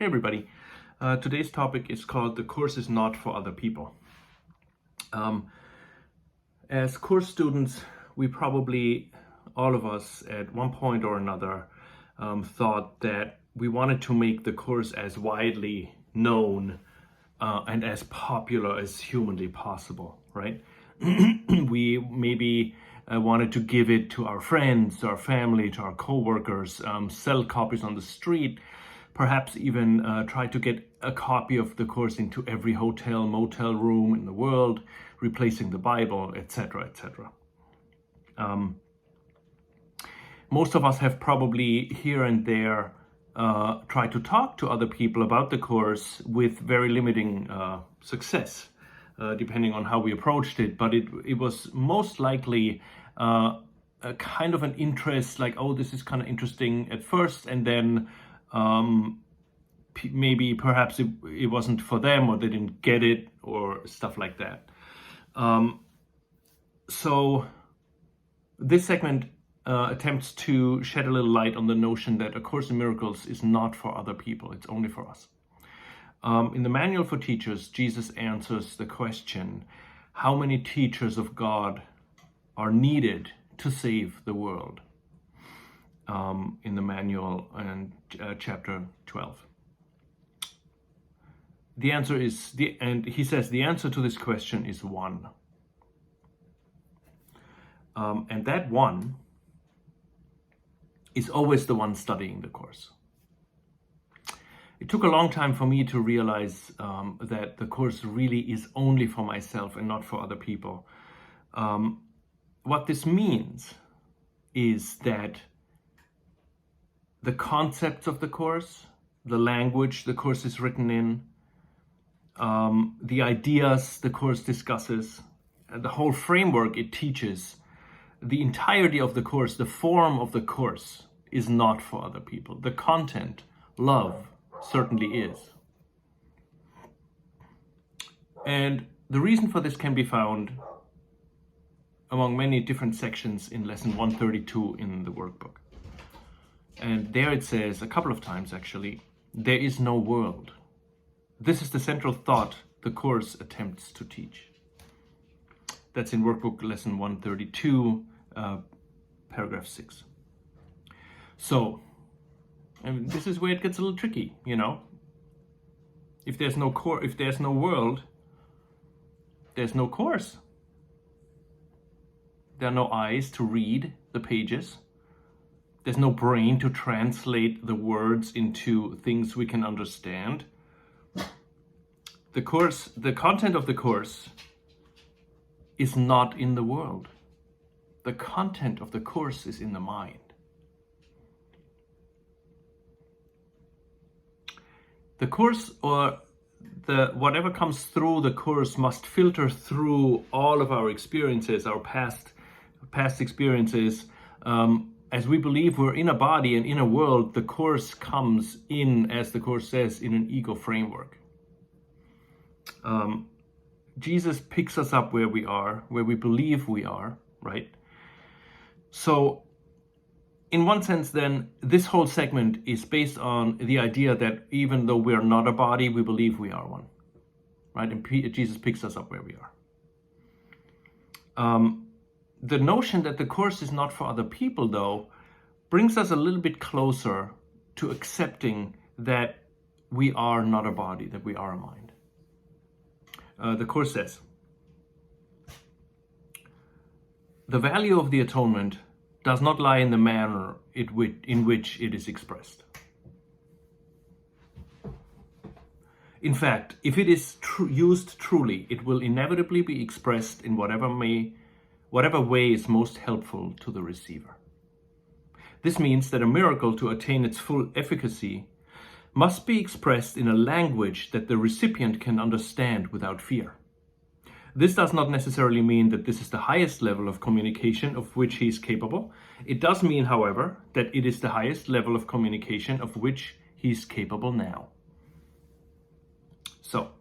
Hey everybody, today's topic is called "The Course is Not for Other People." As course students, we probably, all of us at one point or another, thought that we wanted to make the course as widely known and as popular as humanly possible, right? We maybe wanted to give it to our friends, to our family, to our co-workers, sell copies on the street, perhaps even try to get a copy of the course into every hotel, motel room in the world, replacing the Bible, etc., etc. Most of us have probably here and there tried to talk to other people about the course with very limiting success, depending on how we approached it. But it was most likely a kind of an interest, like, oh, this is kind of interesting at first, and then maybe perhaps it wasn't for them, or they didn't get it, or stuff like that. So this segment attempts to shed a little light on the notion that A Course in Miracles is not for other people, it's only for us. In the Manual for Teachers, Jesus answers the question, how many teachers of God are needed to save the world? In the manual and chapter 12. The answer is, and he says the answer to this question is one. And that one is always the one studying the course. It took a long time for me to realize that the course really is only for myself and not for other people. What this means is that the concepts of the course, the language the course is written in, the ideas the course discusses, the whole framework it teaches, the entirety of the course, the form of the course is not for other people. The content, love, certainly is. And the reason for this can be found among many different sections in lesson 132 in the workbook. And there it says, a couple of times actually, there is no world. This is the central thought the course attempts to teach. That's in workbook lesson 132, paragraph 6. So, and this is where it gets a little tricky, you know. If there's no world, there's no course. There are no eyes to read the pages. There's no brain to translate the words into things we can understand. The content of the course is not in the world. The content of the course is in the mind. The course, or whatever comes through the course, must filter through all of our experiences, our past experiences. As we believe we're in a body and in a world, the course comes in, as the course says, in an ego framework. Jesus picks us up where we are, where we believe we are, right? So, in one sense then, this whole segment is based on the idea that even though we are not a body, we believe we are one, right? And Jesus picks us up where we are. The notion that the course is not for other people, though, brings us a little bit closer to accepting that we are not a body, that we are a mind. The course says, the value of the atonement does not lie in the manner in which it is expressed. In fact, if it is used truly, it will inevitably be expressed in whatever way is most helpful to the receiver. This means that a miracle, to attain its full efficacy, must be expressed in a language that the recipient can understand without fear. This does not necessarily mean that this is the highest level of communication of which he is capable. It does mean, however, that it is the highest level of communication of which he is capable now. So,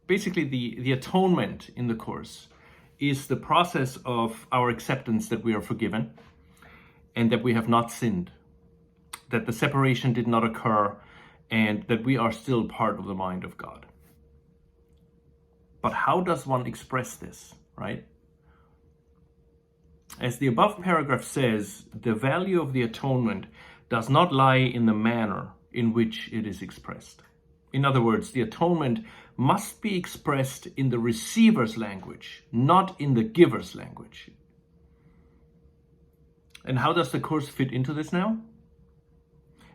basically the atonement in the course is the process of our acceptance that we are forgiven and that we have not sinned. that the separation did not occur, and that we are still part of the mind of God. But how does one express this, right? As the above paragraph says, the value of the atonement does not lie in the manner in which it is expressed. In other words, the atonement must be expressed in the receiver's language, not in the giver's language. And how does the Course fit into this now?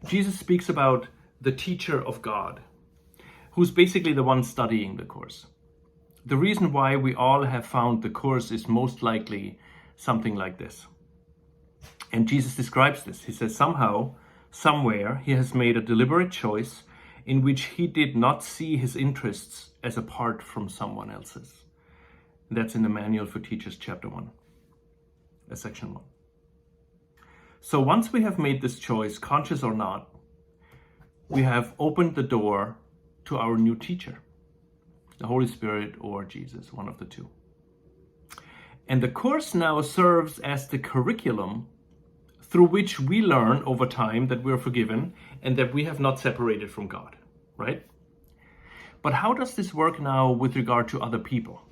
Jesus speaks about the teacher of God, who's basically the one studying the Course. The reason why we all have found the Course is most likely something like this. And Jesus describes this. He says, somehow, somewhere, he has made a deliberate choice in which he did not see his interests as apart from someone else's. That's in the Manual for Teachers, chapter 1, section 1. So once we have made this choice, conscious or not, we have opened the door to our new teacher, the Holy Spirit or Jesus, one of the two. And the Course now serves as the curriculum through which we learn over time that we're forgiven and that we have not separated from God, right? But how does this work now with regard to other people?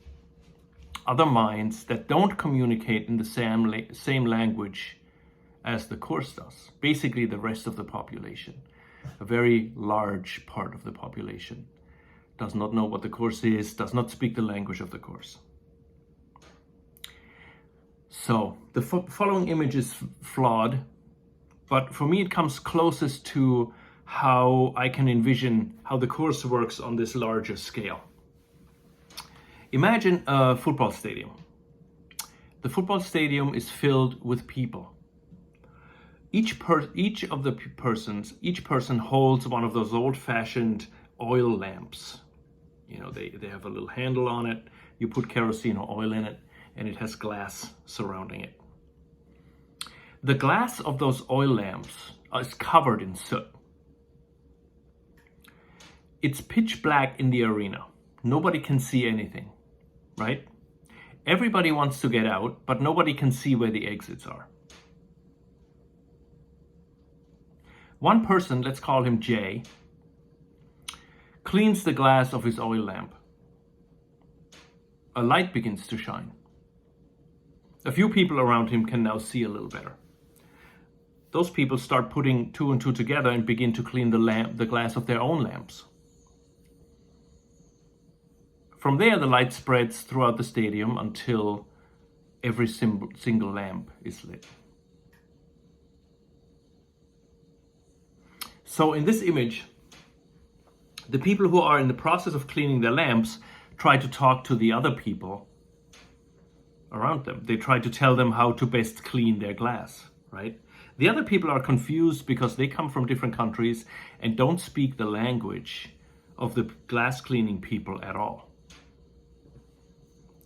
Other minds that don't communicate in the same language as the Course does. Basically the rest of the population. A very large part of the population does not know what the Course is, does not speak the language of the Course. So the following image is flawed, but for me it comes closest to how I can envision how the Course works on this larger scale. Imagine a football stadium. The football stadium is filled with people. Each person holds one of those old-fashioned oil lamps. You know, they have a little handle on it. You put kerosene or oil in it, and it has glass surrounding it. The glass of those oil lamps is covered in soot. It's pitch black in the arena. Nobody can see anything, right? Everybody wants to get out, but nobody can see where the exits are. One person, let's call him Jay, cleans the glass of his oil lamp. A light begins to shine. A few people around him can now see a little better. Those people start putting two and two together and begin to clean the glass of their own lamps. From there, the light spreads throughout the stadium until every single lamp is lit. So in this image, the people who are in the process of cleaning their lamps try to talk to the other people around them. They try to tell them how to best clean their glass, right? The other people are confused because they come from different countries and don't speak the language of the glass cleaning people at all.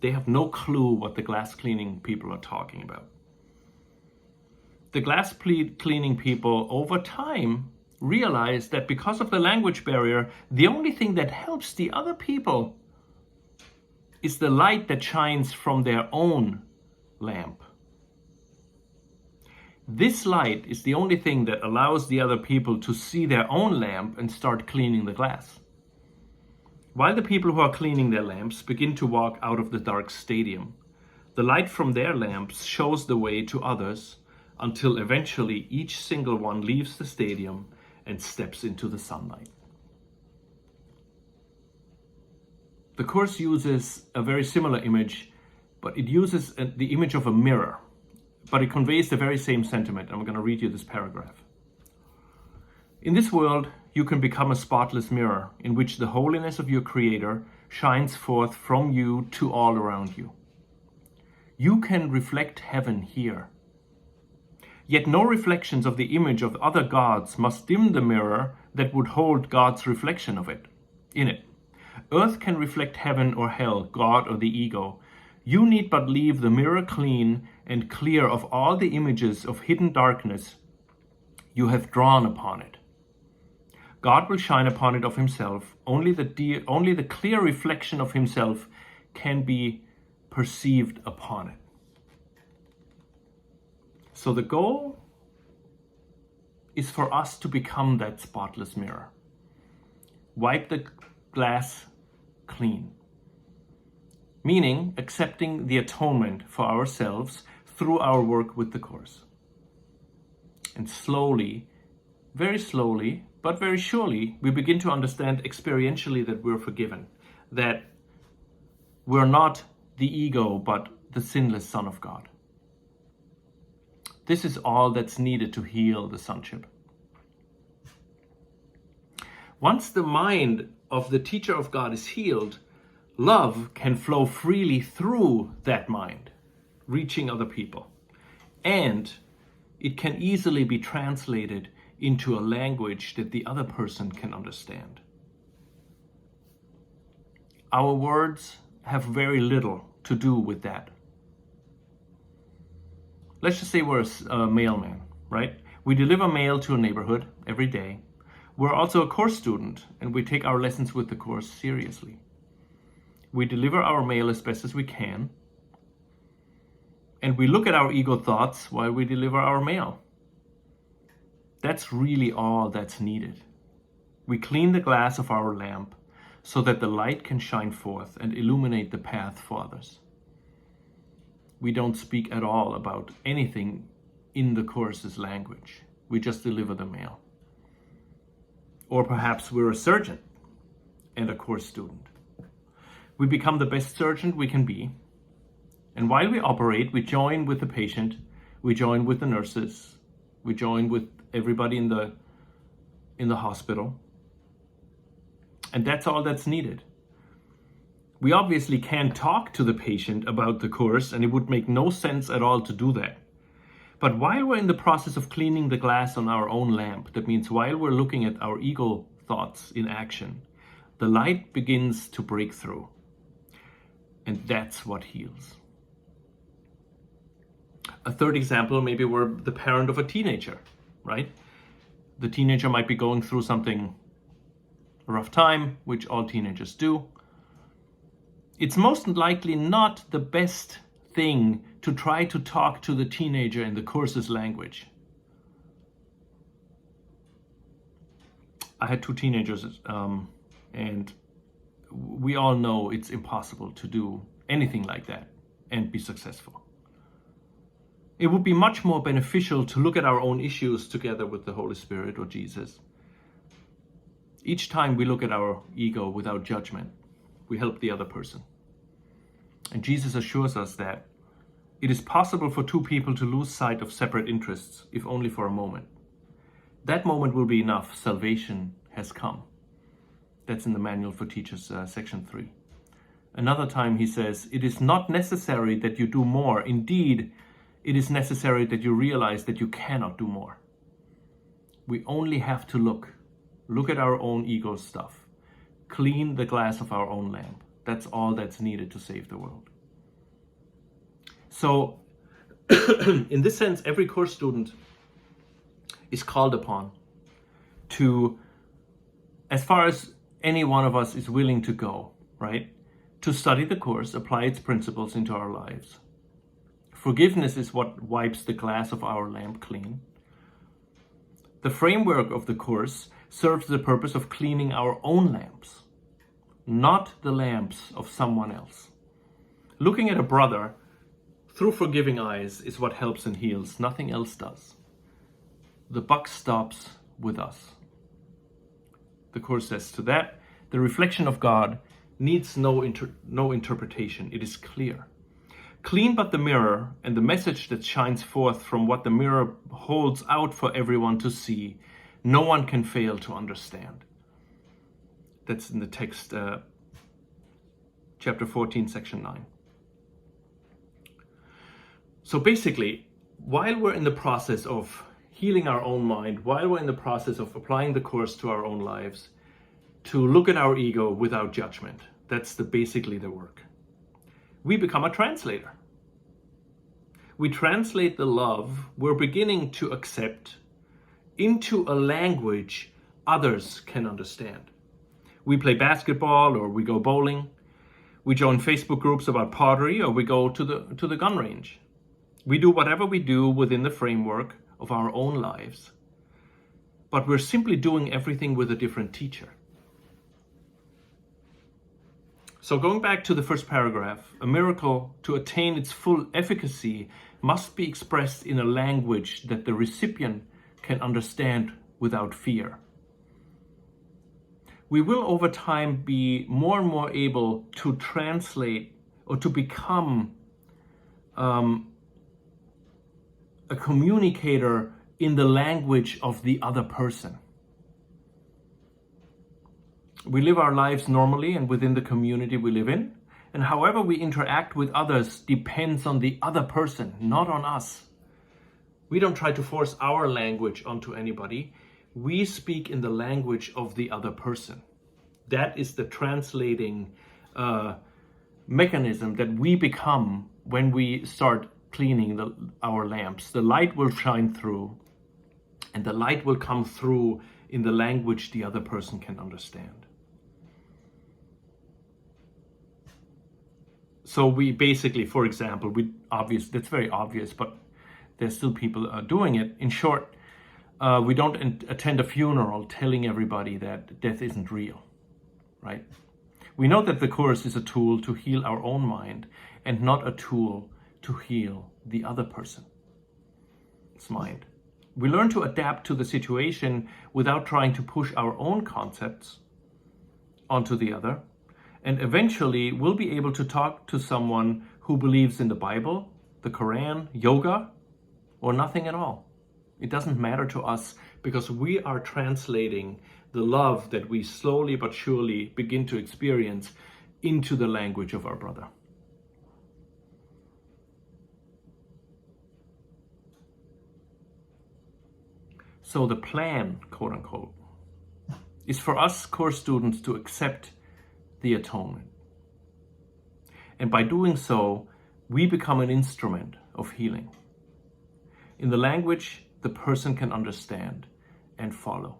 They have no clue what the glass cleaning people are talking about. The glass cleaning people over time realize that because of the language barrier, the only thing that helps the other people is the light that shines from their own lamp. This light is the only thing that allows the other people to see their own lamp and start cleaning the glass. While the people who are cleaning their lamps begin to walk out of the dark stadium, the light from their lamps shows the way to others until eventually each single one leaves the stadium and steps into the sunlight. The Course uses a very similar image, but it uses the image of a mirror, but it conveys the very same sentiment. I'm going to read you this paragraph. In this world, you can become a spotless mirror in which the holiness of your Creator shines forth from you to all around you. You can reflect heaven here. Yet no reflections of the image of other gods must dim the mirror that would hold God's reflection of it, in it. Earth can reflect heaven or hell, God or the ego. You need but leave the mirror clean and clear of all the images of hidden darkness you have drawn upon it. God will shine upon it of himself. Only the clear reflection of himself can be perceived upon it. So the goal is for us to become that spotless mirror. Wipe the glass clean. Meaning accepting the atonement for ourselves through our work with the Course. And slowly, very slowly, but very surely, we begin to understand experientially that we're forgiven, that we're not the ego, but the sinless Son of God. This is all that's needed to heal the sonship. Once the mind of the teacher of God is healed, love can flow freely through that mind, reaching other people. And it can easily be translated into a language that the other person can understand. Our words have very little to do with that. Let's just say we're a mailman, right? We deliver mail to a neighborhood every day. We're also a course student, and we take our lessons with the Course seriously. We deliver our mail as best as we can, and we look at our ego thoughts while we deliver our mail. That's really all that's needed. We clean the glass of our lamp so that the light can shine forth and illuminate the path for others. We don't speak at all about anything in the Course's language. We just deliver the mail. Or perhaps we're a surgeon and a Course student. We become the best surgeon we can be. And while we operate, we join with the patient, we join with the nurses, we join with everybody in the hospital. And that's all that's needed. We obviously can't talk to the patient about the Course, and it would make no sense at all to do that. But while we're in the process of cleaning the glass on our own lamp, that means while we're looking at our ego thoughts in action, the light begins to break through. And that's what heals. A third example, maybe we're the parent of a teenager, right? The teenager might be going through something rough time, which all teenagers do. It's most likely not the best thing to try to talk to the teenager in the Course's language. I had two teenagers, and we all know it's impossible to do anything like that and be successful. It would be much more beneficial to look at our own issues together with the Holy Spirit or Jesus. Each time we look at our ego without judgment, we help the other person. And Jesus assures us that it is possible for two people to lose sight of separate interests, if only for a moment. That moment will be enough. Salvation has come. That's in the Manual for Teachers, section 3. Another time he says, it is not necessary that you do more. Indeed, it is necessary that you realize that you cannot do more. We only have to look at our own ego stuff, clean the glass of our own lamp. That's all that's needed to save the world. So, in this sense, every course student is called upon to, as far as any one of us is willing to go, right? To study the Course, apply its principles into our lives. Forgiveness is what wipes the glass of our lamp clean. The framework of the Course serves the purpose of cleaning our own lamps, not the lamps of someone else. Looking at a brother through forgiving eyes is what helps and heals. Nothing else does. The buck stops with us. The Course says to that, the reflection of God needs no interpretation. It is clear. Clean but the mirror, and the message that shines forth from what the mirror holds out for everyone to see, no one can fail to understand. That's in the text, chapter 14, section 9. So basically, while we're in the process of healing our own mind, while we're in the process of applying the Course to our own lives, to look at our ego without judgment, that's basically the work. We become a translator. We translate the love we're beginning to accept into a language others can understand. We play basketball, or we go bowling. We join Facebook groups about pottery, or we go to the gun range. We do whatever we do within the framework of our own lives but we're simply doing everything with a different teacher. So going back to the first paragraph, a miracle, to attain its full efficacy, must be expressed in a language that the recipient can understand without fear. We will over time be more and more able to translate or to become a communicator in the language of the other person. We live our lives normally and within the community we live in, and however we interact with others depends on the other person, not on us. We don't try to force our language onto anybody. We speak in the language of the other person. That is the translating mechanism that we become when we start cleaning our lamps. The light will shine through, and the light will come through in the language the other person can understand. So we basically, for example, that's very obvious, but there's still people doing it. In short, we don't attend a funeral telling everybody that death isn't real, right? We know that the Course is a tool to heal our own mind and not a tool to heal the other person's mind. We learn to adapt to the situation without trying to push our own concepts onto the other. And eventually we'll be able to talk to someone who believes in the Bible, the Quran, yoga, or nothing at all. It doesn't matter to us because we are translating the love that we slowly but surely begin to experience into the language of our brother. So the plan, quote unquote, is for us Course students to accept the atonement. And by doing so, we become an instrument of healing in the language the person can understand and follow.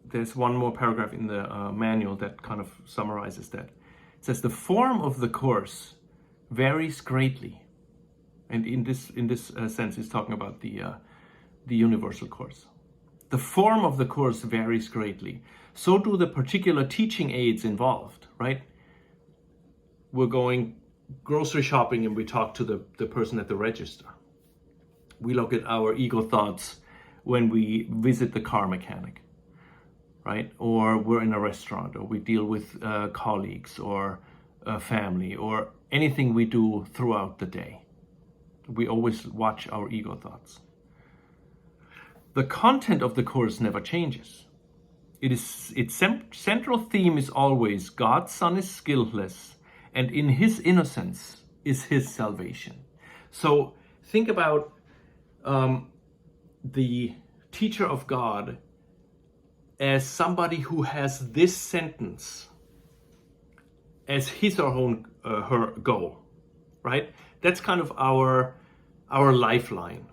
There's one more paragraph in the manual that kind of summarizes that. It says the form of the Course varies greatly. And in this sense, it's talking about the Universal Course. The form of the Course varies greatly. So do the particular teaching aids involved, right? We're going grocery shopping and we talk to the person at the register. We look at our ego thoughts when we visit the car mechanic, right? Or we're in a restaurant, or we deal with colleagues or family, or anything we do throughout the day. We always watch our ego thoughts. The content of the Course never changes. Its central theme is always God's Son is skillless, and in his innocence is his salvation. So think about the teacher of God as somebody who has this sentence as his or her goal, right? That's kind of our lifeline.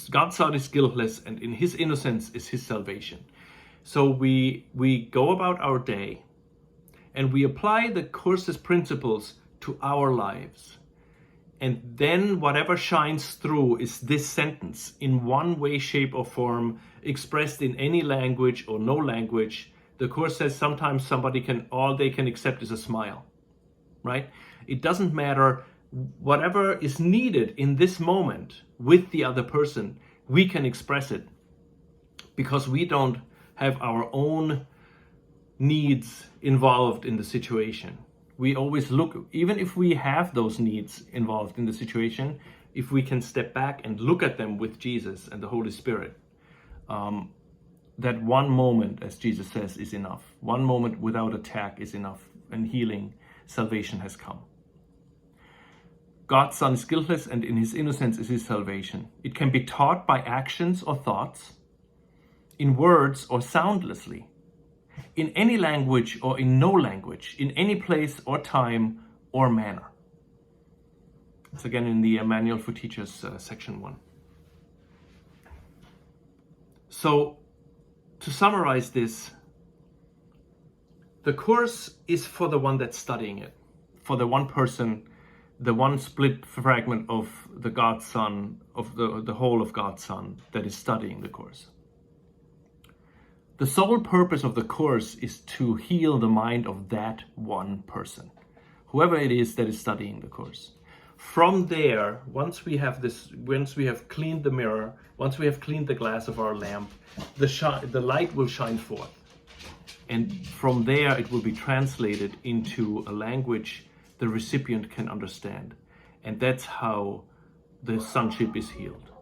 God's Son is guiltless, and in his innocence is his salvation. So we go about our day, and we apply the Course's principles to our lives. And then whatever shines through is this sentence in one way, shape, or form, expressed in any language or no language. The Course says sometimes all they can accept is a smile, right? It doesn't matter. Whatever is needed in this moment with the other person, we can express it because we don't have our own needs involved in the situation. We always look, even if we have those needs involved in the situation, if we can step back and look at them with Jesus and the Holy Spirit, that one moment, as Jesus says, is enough. One moment without attack is enough, and healing, salvation has come. God's Son is guiltless, and in his innocence is his salvation. It can be taught by actions or thoughts, in words or soundlessly, in any language or in no language, in any place or time or manner. It's again in the Manual for Teachers, section 1. So, to summarize this, the Course is for the one that's studying it, for the one person the one split fragment of the God's Son, of the whole of God's Son that is studying the Course. The sole purpose of the Course is to heal the mind of that one person, whoever it is that is studying the Course. From there, once we have cleaned the mirror, once we have cleaned the glass of our lamp, the light will shine forth. And from there, it will be translated into a language the recipient can understand. And that's how the sonship is healed.